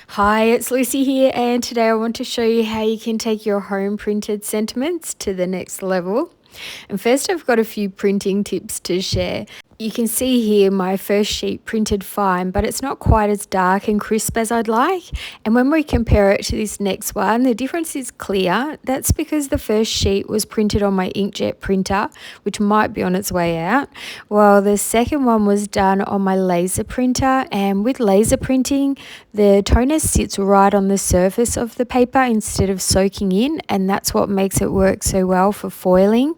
Hi, it's Lucy here, and today I want to show you how you can take your home printed sentiments to the next level. And first, I've got a few printing tips to share. You can see here my first sheet printed fine, but it's not quite as dark and crisp as I'd like. And when we compare it to this next one, the difference is clear. That's because the first sheet was printed on my inkjet printer, which might be on its way out, while the second one was done on my laser printer. And with laser printing, the toner sits right on the surface of the paper instead of soaking in, and that's what makes it work so well for foiling.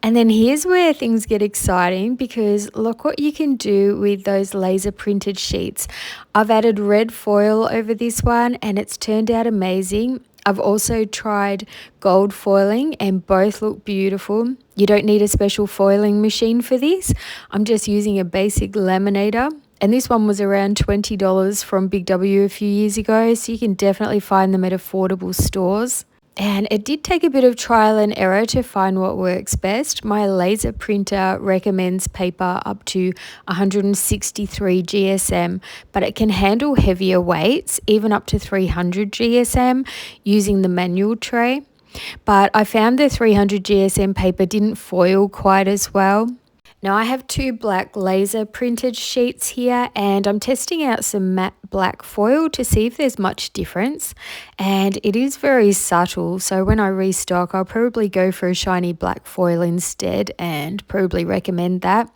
And then here's where things get exciting, because look what you can do with those laser printed sheets. I've added red foil over this one and it's turned out amazing. I've also tried gold foiling and both look beautiful. You don't need a special foiling machine for this. I'm just using a basic laminator. And this one was around $20 from Big W a few years ago, so you can definitely find them at affordable stores. And it did take a bit of trial and error to find what works best. My laser printer recommends paper up to 163 GSM, but it can handle heavier weights, even up to 300 GSM, using the manual tray. But I found the 300 GSM paper didn't foil quite as well. Now I have two black laser printed sheets here, and I'm testing out some matte black foil to see if there's much difference, and it is very subtle, so when I restock I'll probably go for a shiny black foil instead and probably recommend that.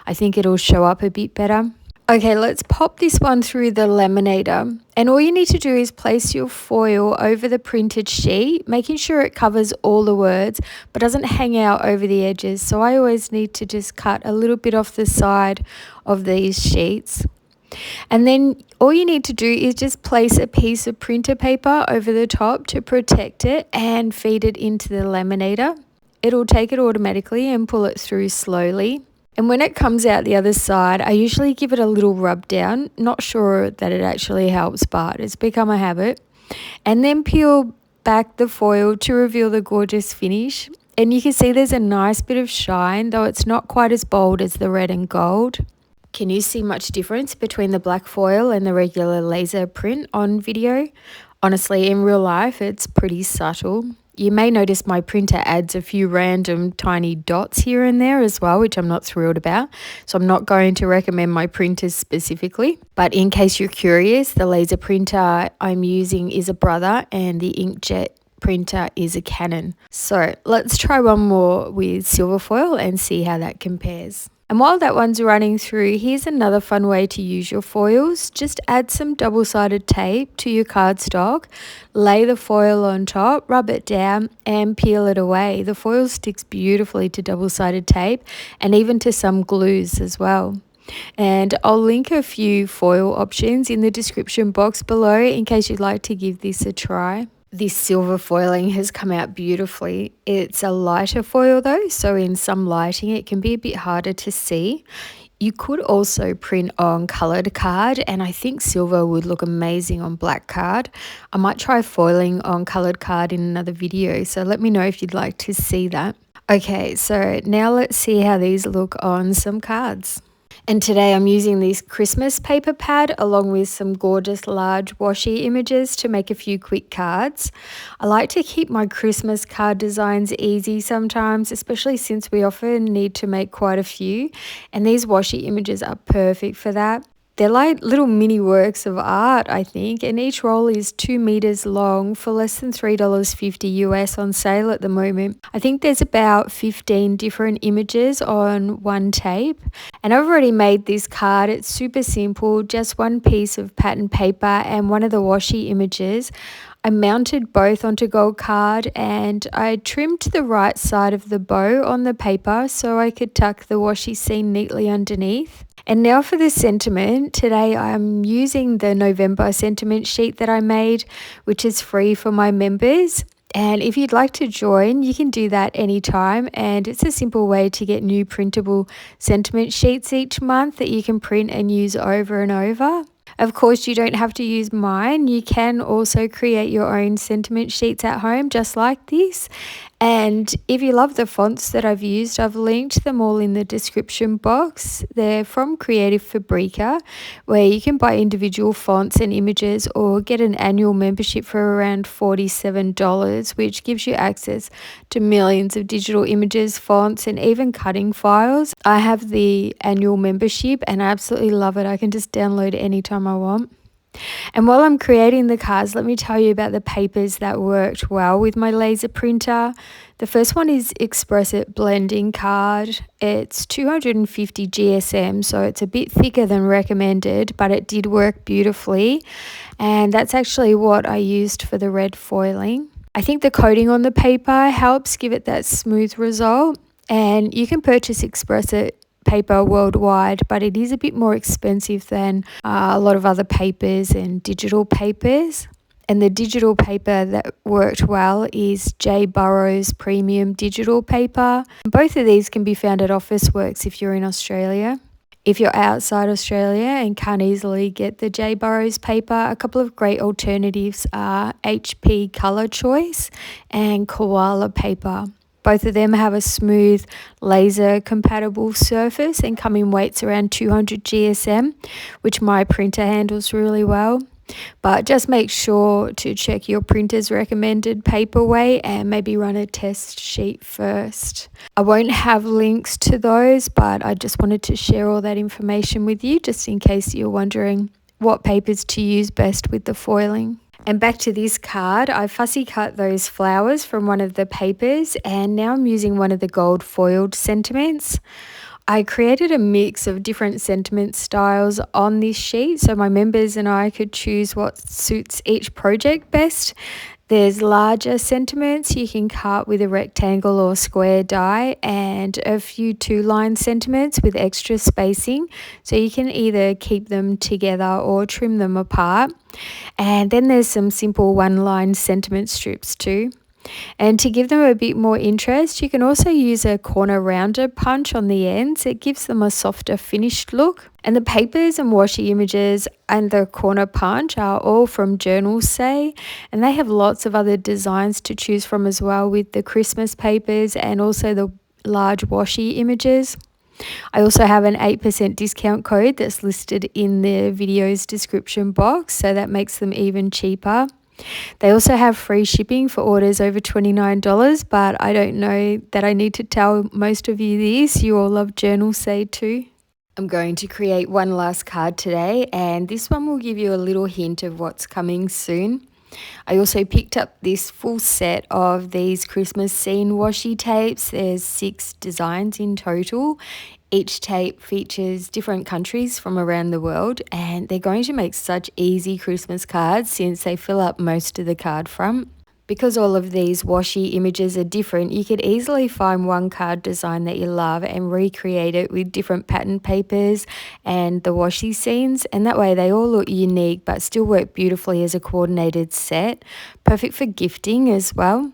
I think it'll show up a bit better. Okay, let's pop this one through the laminator, and all you need to do is place your foil over the printed sheet, making sure it covers all the words but doesn't hang out over the edges. So I always need to just cut a little bit off the side of these sheets. And then all you need to do is just place a piece of printer paper over the top to protect it and feed it into the laminator. It'll take it automatically and pull it through slowly. And when it comes out the other side, I usually give it a little rub down. Not sure that it actually helps, but it's become a habit. And then peel back the foil to reveal the gorgeous finish. And you can see there's a nice bit of shine, though it's not quite as bold as the red and gold. Can you see much difference between the black foil and the regular laser print on video? Honestly, in real life, it's pretty subtle. You may notice my printer adds a few random tiny dots here and there as well, which I'm not thrilled about. So I'm not going to recommend my printers specifically. But in case you're curious, the laser printer I'm using is a Brother and the inkjet printer is a Canon. So let's try one more with silver foil and see how that compares. And while that one's running through, here's another fun way to use your foils. Just add some double-sided tape to your cardstock, lay the foil on top, rub it down and peel it away. The foil sticks beautifully to double-sided tape and even to some glues as well. And I'll link a few foil options in the description box below in case you'd like to give this a try. This silver foiling has come out beautifully. It's a lighter foil though, so in some lighting it can be a bit harder to see. You could also print on coloured card, and I think silver would look amazing on black card. I might try foiling on coloured card in another video, so let me know if you'd like to see that. Okay, so now let's see how these look on some cards. And today I'm using this Christmas paper pad along with some gorgeous large washi images to make a few quick cards. I like to keep my Christmas card designs easy sometimes, especially since we often need to make quite a few, and these washi images are perfect for that. They're like little mini works of art, I think, and each roll is 2 meters long for less than $3.50 US on sale at the moment. I think there's about 15 different images on one tape, and I've already made this card. It's super simple, just one piece of pattern paper and one of the washi images. I mounted both onto gold card and I trimmed the right side of the bow on the paper so I could tuck the washi seam neatly underneath. And now for the sentiment. Today I'm using the November sentiment sheet that I made, which is free for my members. And if you'd like to join, you can do that anytime. And it's a simple way to get new printable sentiment sheets each month that you can print and use over and over. Of course, you don't have to use mine. You can also create your own sentiment sheets at home just like this. And if you love the fonts that I've used, I've linked them all in the description box. They're from Creative Fabrica, where you can buy individual fonts and images or get an annual membership for around $47, which gives you access to millions of digital images, fonts, and even cutting files. I have the annual membership and I absolutely love it. I can just download it anytime I want. And while I'm creating the cards, let me tell you about the papers that worked well with my laser printer. The first one is Express It Blending Card. It's 250 GSM, so it's a bit thicker than recommended, but it did work beautifully. And that's actually what I used for the red foiling. I think the coating on the paper helps give it that smooth result. And you can purchase Express It paper worldwide, but it is a bit more expensive than a lot of other papers and digital papers. And the digital paper that worked well is J. Burrows Premium Digital Paper. Both of these can be found at Officeworks if you're in Australia. If you're outside Australia and can't easily get the J. Burrows paper, a couple of great alternatives are HP Colour Choice and Koala Paper. Both of them have a smooth laser compatible surface and come in weights around 200 GSM, which my printer handles really well. But just make sure to check your printer's recommended paper weight and maybe run a test sheet first. I won't have links to those, but I just wanted to share all that information with you just in case you're wondering what papers to use best with the foiling. And back to this card, I fussy cut those flowers from one of the papers and now I'm using one of the gold foiled sentiments. I created a mix of different sentiment styles on this sheet so my members and I could choose what suits each project best. There's larger sentiments you can cut with a rectangle or square die and a few 2-line sentiments with extra spacing, so you can either keep them together or trim them apart. And then there's some simple 1-line sentiment strips too. And to give them a bit more interest, you can also use a corner rounder punch on the ends. It gives them a softer finished look. And the papers and washi images and the corner punch are all from Journalsay, and they have lots of other designs to choose from as well, with the Christmas papers and also the large washi images. I also have an 8% discount code that's listed in the video's description box, so that makes them even cheaper. They also have free shipping for orders over $29, but I don't know that I need to tell most of you this. You all love Journalsay too. I'm going to create one last card today, and this one will give you a little hint of what's coming soon. I also picked up this full set of these Christmas scene washi tapes. There's 6 designs in total. Each tape features different countries from around the world, and they're going to make such easy Christmas cards since they fill up most of the card front. Because all of these washi images are different, you could easily find one card design that you love and recreate it with different pattern papers and the washi scenes, and that way they all look unique but still work beautifully as a coordinated set. Perfect for gifting as well.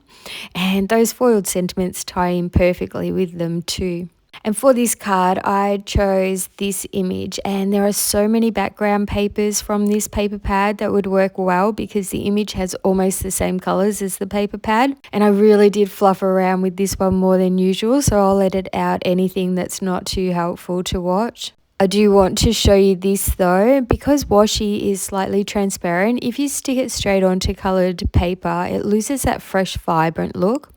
And those foiled sentiments tie in perfectly with them too. And for this card, I chose this image, and there are so many background papers from this paper pad that would work well because the image has almost the same colors as the paper pad. And I really did fluff around with this one more than usual, so I'll edit out anything that's not too helpful to watch. I do want to show you this though, because washi is slightly transparent. If you stick it straight onto colored paper, it loses that fresh, vibrant look.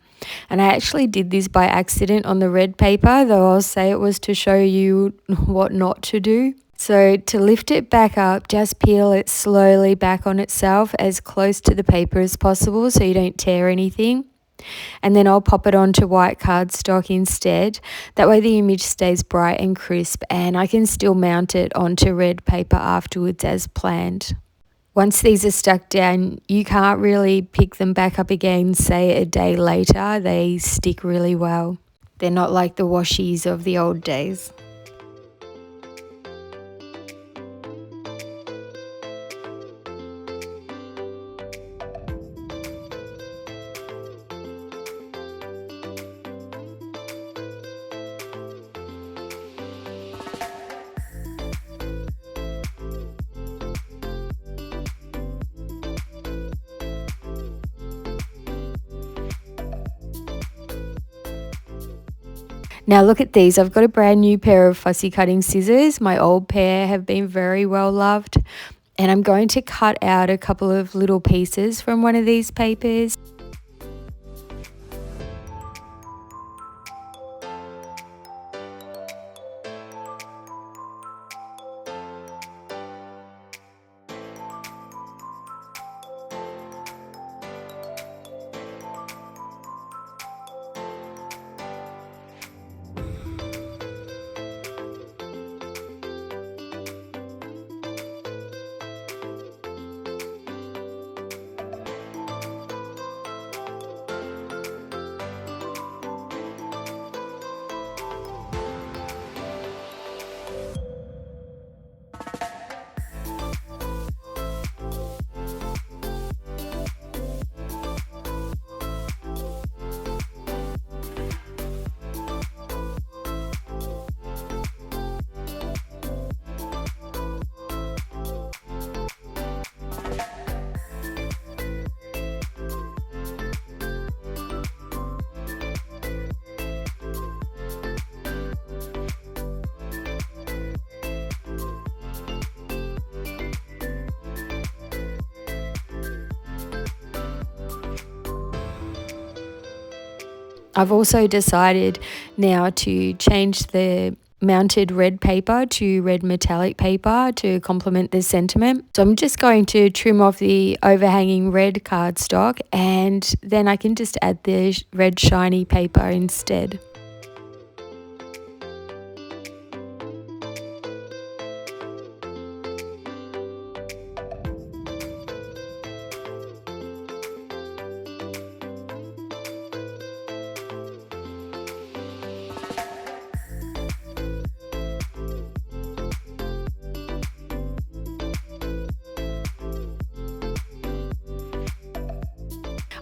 And I actually did this by accident on the red paper, though I'll say it was to show you what not to do. So to lift it back up, just peel it slowly back on itself as close to the paper as possible so you don't tear anything. And then I'll pop it onto white cardstock instead. That way the image stays bright and crisp, and I can still mount it onto red paper afterwards as planned. Once these are stuck down, you can't really pick them back up again, say a day later. They stick really well. They're not like the washis of the old days. Now look at these. I've got a brand new pair of fussy cutting scissors. My old pair have been very well loved. And I'm going to cut out a couple of little pieces from one of these papers. I've also decided now to change the mounted red paper to red metallic paper to complement the sentiment. So I'm just going to trim off the overhanging red cardstock, and then I can just add the red shiny paper instead.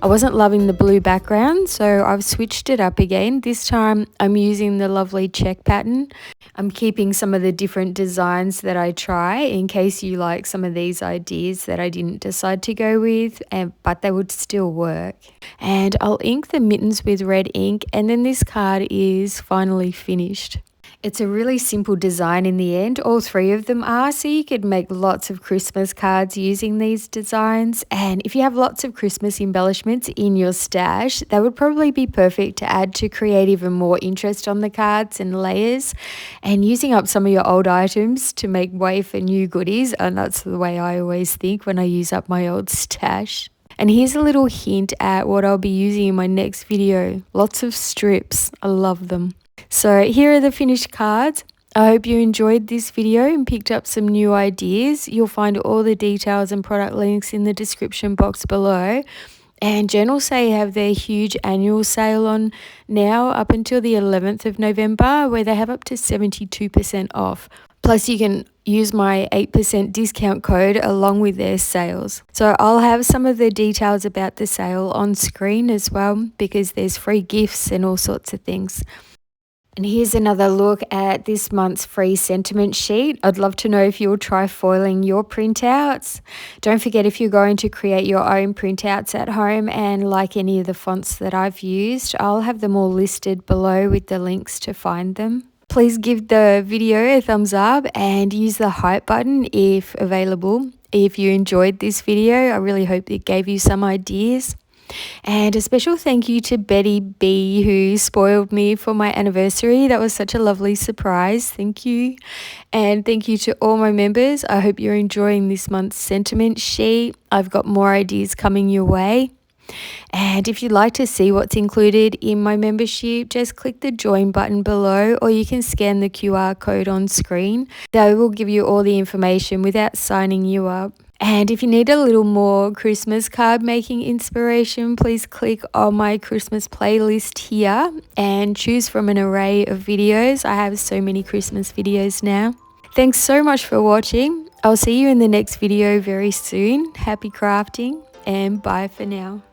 I wasn't loving the blue background, so I've switched it up again. This time I'm using the lovely check pattern. I'm keeping some of the different designs that I try in case you like some of these ideas that I didn't decide to go with, but they would still work. And I'll ink the mittens with red ink, and then this card is finally finished. It's a really simple design in the end. All three of them are, so you could make lots of Christmas cards using these designs. And if you have lots of Christmas embellishments in your stash, that would probably be perfect to add to create even more interest on the cards and layers. And using up some of your old items to make way for new goodies, and that's the way I always think when I use up my old stash. And here's a little hint at what I'll be using in my next video. Lots of strips. I love them. So here are the finished cards. I hope you enjoyed this video and picked up some new ideas. You'll find all the details and product links in the description box below. And Journalsay have their huge annual sale on now up until the 11th of November, where they have up to 72% off. Plus you can use my 8% discount code along with their sales. So I'll have some of the details about the sale on screen as well, because there's free gifts and all sorts of things. And here's another look at this month's free sentiment sheet. I'd love to know if you'll try foiling your printouts. Don't forget, if you're going to create your own printouts at home and like any of the fonts that I've used, I'll have them all listed below with the links to find them. Please give the video a thumbs up and use the hype button if available. If you enjoyed this video, I really hope it gave you some ideas. And a special thank you to Betty B, who spoiled me for my anniversary. That was such a lovely surprise. Thank you. And thank you to all my members. I hope you're enjoying this month's sentiment sheet. I've got more ideas coming your way. And if you'd like to see what's included in my membership, just click the join button below, or you can scan the QR code on screen. That will give you all the information without signing you up. And if you need a little more Christmas card making inspiration, please click on my Christmas playlist here and choose from an array of videos. I have so many Christmas videos now. Thanks so much for watching. I'll see you in the next video very soon. Happy crafting and bye for now.